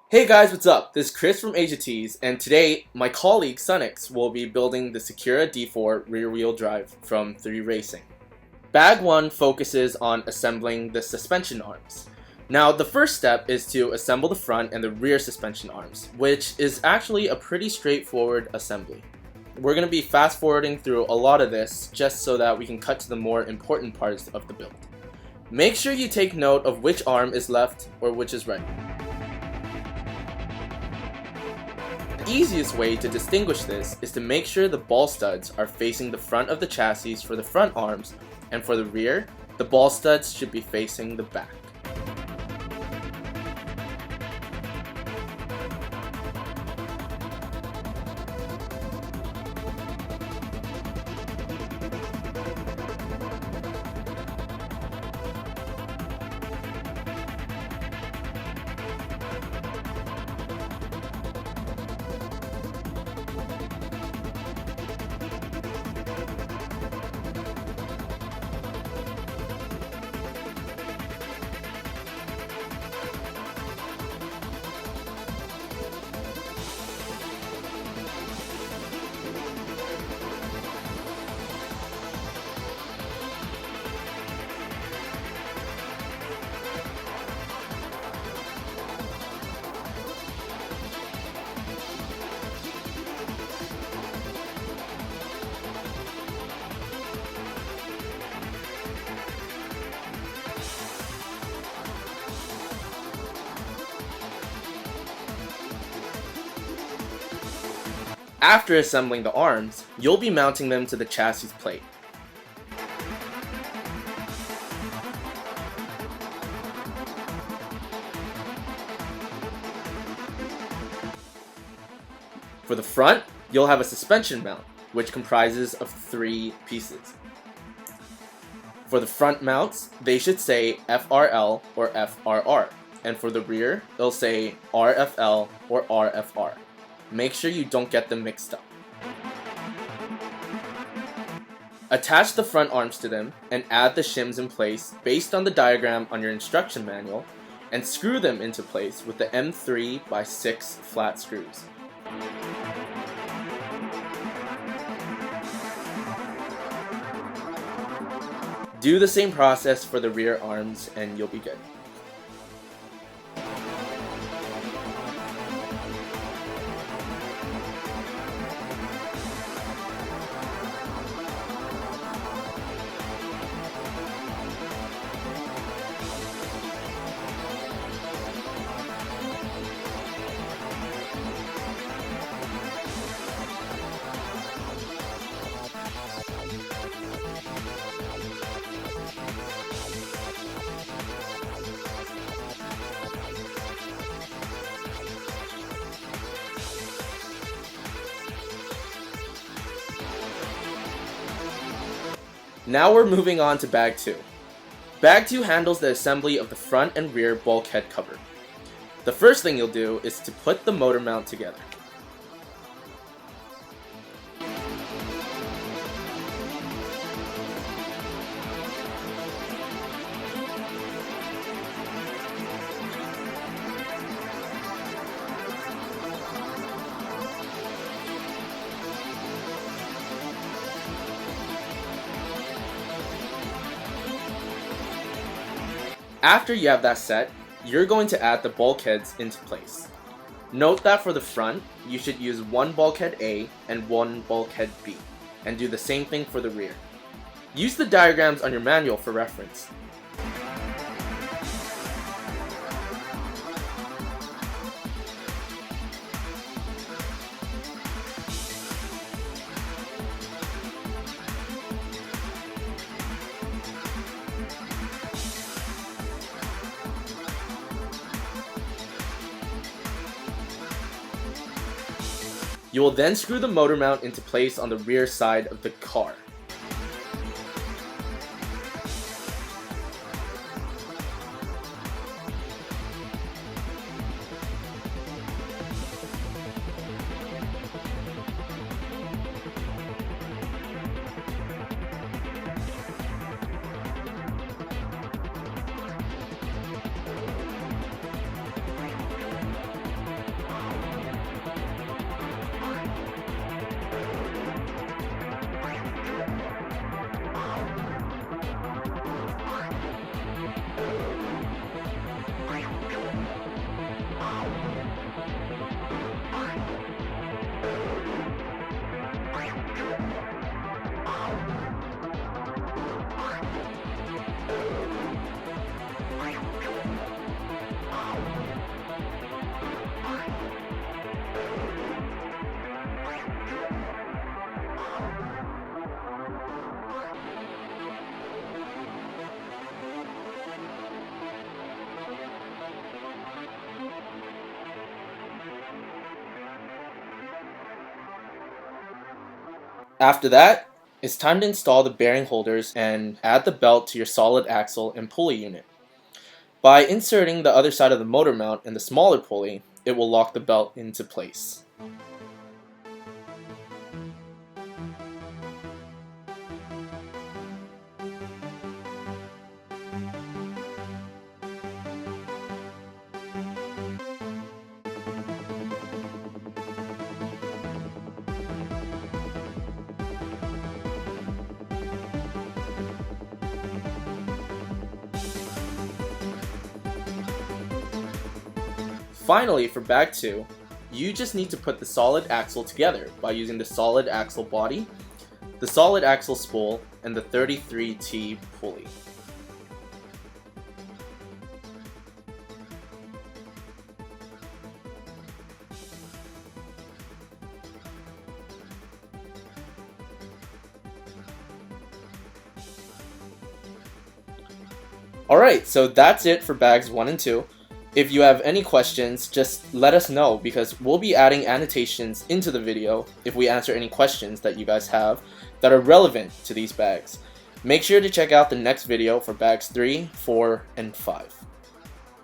Hey guys, what's up? This is Chris from AsiaTees, and today my colleague Sunix will be building the Sakura D4 rear-wheel drive from 3Racing. Bag 1 focuses on assembling the suspension arms. Now, the first step is to assemble the front and the rear suspension arms, which is actually a pretty straightforward assembly. We're going to be fast forwarding through a lot of this just so that we can cut to the more important parts of the build. Make sure you take note of which arm is left or which is right. The easiest way to distinguish this is to make sure the ball studs are facing the front of the chassis for the front arms, and for the rear, the ball studs should be facing the back. After assembling the arms, you'll be mounting them to the chassis plate. For the front, you'll have a suspension mount, which comprises of 3 pieces. For the front mounts, they should say FRL or FRR, and for the rear, they'll say RFL or RFR. Make sure you don't get them mixed up. Attach the front arms to them and add the shims in place based on the diagram on your instruction manual, and screw them into place with the M3x6 flat screws. Do the same process for the rear arms and you'll be good. Now we're moving on to Bag 2. Bag 2 handles the assembly of the front and rear bulkhead cover. The first thing you'll do is to put the motor mount together. After you have that set, you're going to add the bulkheads into place. Note that for the front, you should use one bulkhead A and one bulkhead B, and do the same thing for the rear. Use the diagrams on your manual for reference. You will then screw the motor mount into place on the rear side of the car. After that, it's time to install the bearing holders and add the belt to your solid axle and pulley unit. By inserting the other side of the motor mount in the smaller pulley, it will lock the belt into place. Finally, for bag 2, you just need to put the solid axle together by using the solid axle body, the solid axle spool, and the 33T pulley. Alright, so that's it for bags 1 and 2. If you have any questions, just let us know because we'll be adding annotations into the video if we answer any questions that you guys have that are relevant to these bags. Make sure to check out the next video for bags 3, 4, and 5.